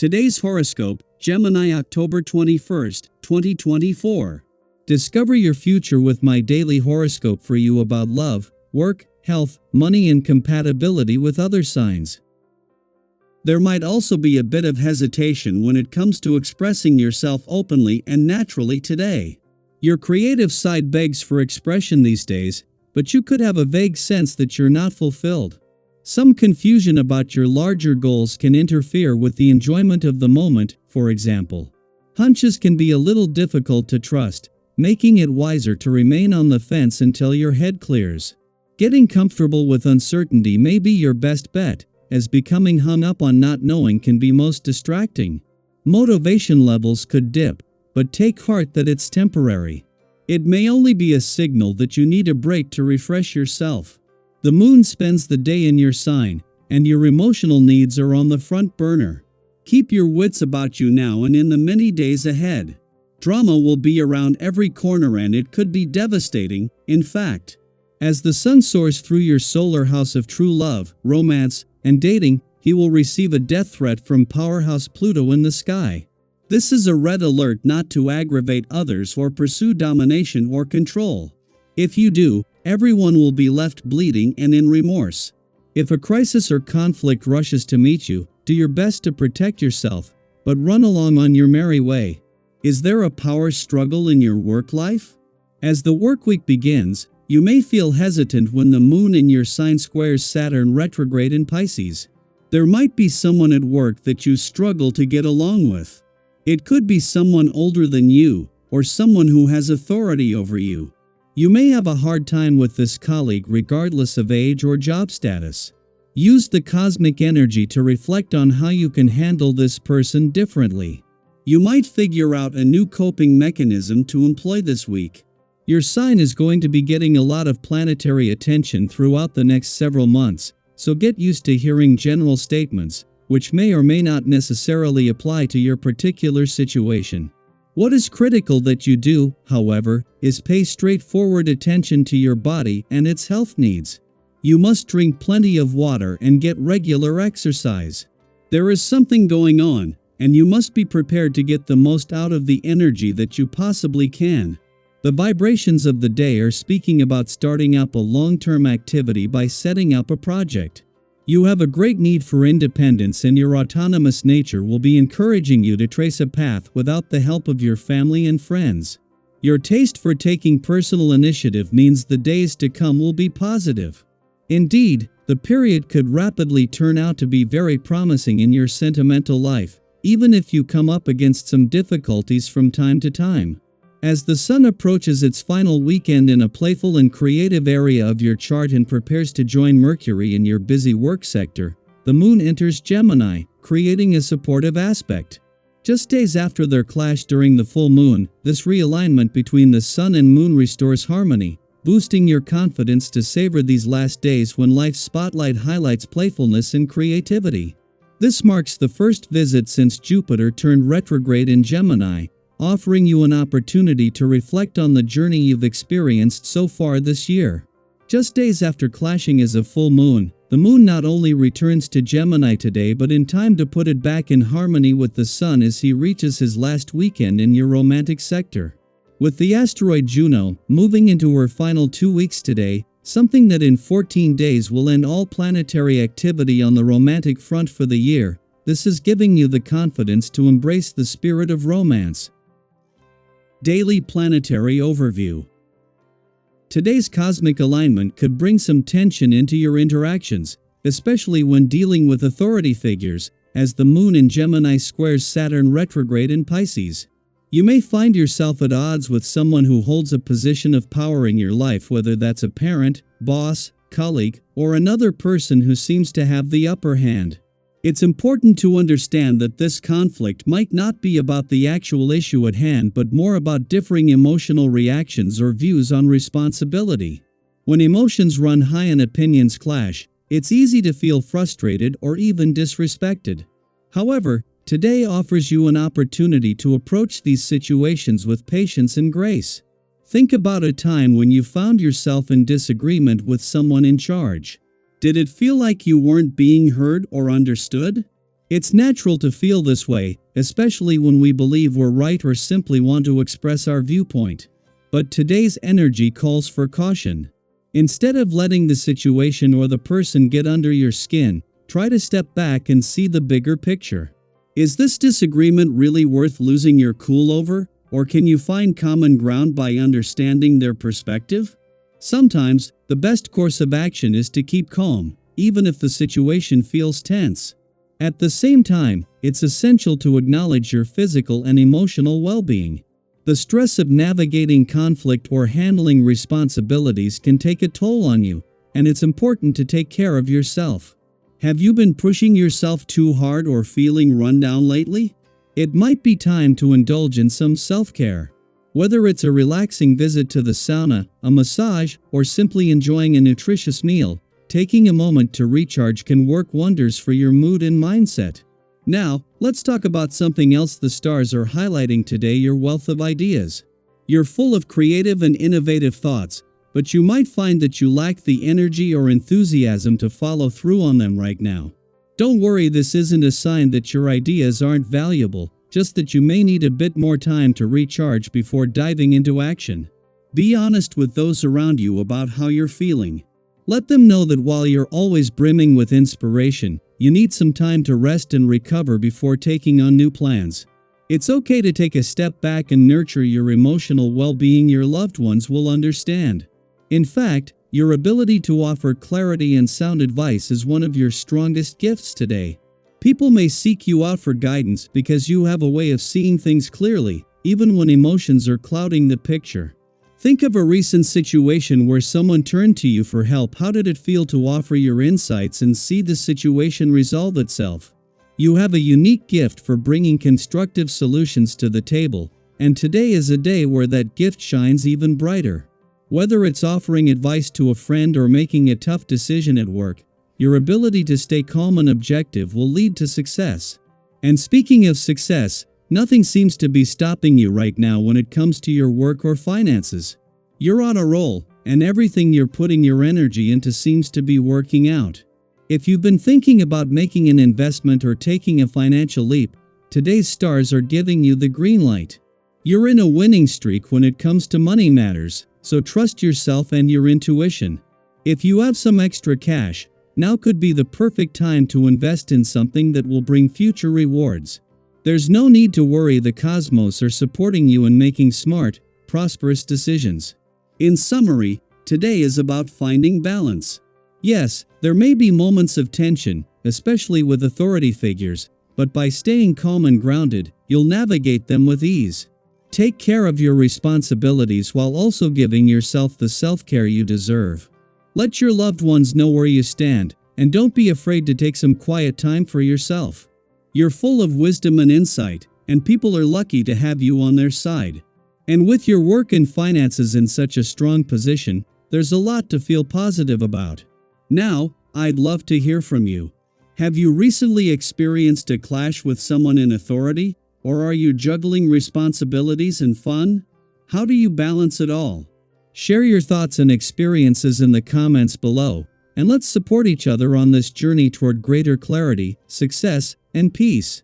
Today's horoscope, Gemini October 21st, 2024. Discover your future with my daily horoscope for you about love, work, health, money and compatibility with other signs. There might also be a bit of hesitation when it comes to expressing yourself openly and naturally today. Your creative side begs for expression these days, but you could have a vague sense that you're not fulfilled. Some confusion about your larger goals can interfere with the enjoyment of the moment, for example. Hunches can be a little difficult to trust, making it wiser to remain on the fence until your head clears. Getting comfortable with uncertainty may be your best bet, as becoming hung up on not knowing can be most distracting. Motivation levels could dip, but take heart that it's temporary. It may only be a signal that you need a break to refresh yourself. The moon spends the day in your sign, and your emotional needs are on the front burner. Keep your wits about you now and in the many days ahead. Drama will be around every corner and it could be devastating, in fact. As the sun soars through your solar house of true love, romance, and dating, he will receive a death threat from powerhouse Pluto in the sky. This is a red alert not to aggravate others or pursue domination or control. If you do, everyone will be left bleeding and in remorse. If a crisis or conflict rushes to meet you, do your best to protect yourself, but run along on your merry way. Is there a power struggle in your work life? As the work week begins, you may feel hesitant when the moon in your sign squares Saturn retrograde in Pisces. There might be someone at work that you struggle to get along with. It could be someone older than you, or someone who has authority over you. You may have a hard time with this colleague regardless of age or job status. Use the cosmic energy to reflect on how you can handle this person differently. You might figure out a new coping mechanism to employ this week. Your sign is going to be getting a lot of planetary attention throughout the next several months, so get used to hearing general statements, which may or may not necessarily apply to your particular situation. What is critical that you do, however, is pay straightforward attention to your body and its health needs. You must drink plenty of water and get regular exercise. There is something going on, and you must be prepared to get the most out of the energy that you possibly can. The vibrations of the day are speaking about starting up a long-term activity by setting up a project. You have a great need for independence and your autonomous nature will be encouraging you to trace a path without the help of your family and friends. Your taste for taking personal initiative means the days to come will be positive. Indeed, the period could rapidly turn out to be very promising in your sentimental life, even if you come up against some difficulties from time to time. As the sun approaches its final weekend in a playful and creative area of your chart and prepares to join Mercury in your busy work sector, the moon enters Gemini, creating a supportive aspect. Just days after their clash during the full moon, this realignment between the sun and moon restores harmony, boosting your confidence to savor these last days when life's spotlight highlights playfulness and creativity. This marks the first visit since Jupiter turned retrograde in Gemini, offering you an opportunity to reflect on the journey you've experienced so far this year. Just days after clashing as a full moon, the moon not only returns to Gemini today but in time to put it back in harmony with the sun as he reaches his last weekend in your romantic sector. With the asteroid Juno moving into her final 2 weeks today, something that in 14 days will end all planetary activity on the romantic front for the year, this is giving you the confidence to embrace the spirit of romance. Daily Planetary Overview. Today's cosmic alignment could bring some tension into your interactions, especially when dealing with authority figures, as the moon in Gemini squares Saturn retrograde in Pisces. You may find yourself at odds with someone who holds a position of power in your life, whether that's a parent, boss, colleague, or another person who seems to have the upper hand. It's important to understand that this conflict might not be about the actual issue at hand but more about differing emotional reactions or views on responsibility. When emotions run high and opinions clash, it's easy to feel frustrated or even disrespected. However, today offers you an opportunity to approach these situations with patience and grace. Think about a time when you found yourself in disagreement with someone in charge. Did it feel like you weren't being heard or understood? It's natural to feel this way, especially when we believe we're right or simply want to express our viewpoint. But today's energy calls for caution. Instead of letting the situation or the person get under your skin, try to step back and see the bigger picture. Is this disagreement really worth losing your cool over, or can you find common ground by understanding their perspective? Sometimes, the best course of action is to keep calm, even if the situation feels tense. At the same time, it's essential to acknowledge your physical and emotional well-being. The stress of navigating conflict or handling responsibilities can take a toll on you, and it's important to take care of yourself. Have you been pushing yourself too hard or feeling run down lately? It might be time to indulge in some self-care. Whether it's a relaxing visit to the sauna, a massage, or simply enjoying a nutritious meal, taking a moment to recharge can work wonders for your mood and mindset. Now, let's talk about something else the stars are highlighting today: your wealth of ideas. You're full of creative and innovative thoughts, but you might find that you lack the energy or enthusiasm to follow through on them right now. Don't worry, this isn't a sign that your ideas aren't valuable, just that you may need a bit more time to recharge before diving into action. Be honest with those around you about how you're feeling. Let them know that while you're always brimming with inspiration, you need some time to rest and recover before taking on new plans. It's okay to take a step back and nurture your emotional well-being. Your loved ones will understand. In fact, your ability to offer clarity and sound advice is one of your strongest gifts today. People may seek you out for guidance because you have a way of seeing things clearly, even when emotions are clouding the picture. Think of a recent situation where someone turned to you for help. How did it feel to offer your insights and see the situation resolve itself? You have a unique gift for bringing constructive solutions to the table, and today is a day where that gift shines even brighter. Whether it's offering advice to a friend or making a tough decision at work, your ability to stay calm and objective will lead to success. And speaking of success, nothing seems to be stopping you right now when it comes to your work or finances. You're on a roll, and everything you're putting your energy into seems to be working out. If you've been thinking about making an investment or taking a financial leap, today's stars are giving you the green light. You're in a winning streak when it comes to money matters, so trust yourself and your intuition. If you have some extra cash, now could be the perfect time to invest in something that will bring future rewards. There's no need to worry, the cosmos are supporting you in making smart, prosperous decisions. In summary, today is about finding balance. Yes, there may be moments of tension, especially with authority figures, but by staying calm and grounded, you'll navigate them with ease. Take care of your responsibilities while also giving yourself the self-care you deserve. Let your loved ones know where you stand, and don't be afraid to take some quiet time for yourself. You're full of wisdom and insight, and people are lucky to have you on their side. And with your work and finances in such a strong position, there's a lot to feel positive about. Now, I'd love to hear from you. Have you recently experienced a clash with someone in authority, or are you juggling responsibilities and fun? How do you balance it all? Share your thoughts and experiences in the comments below, and let's support each other on this journey toward greater clarity, success, and peace.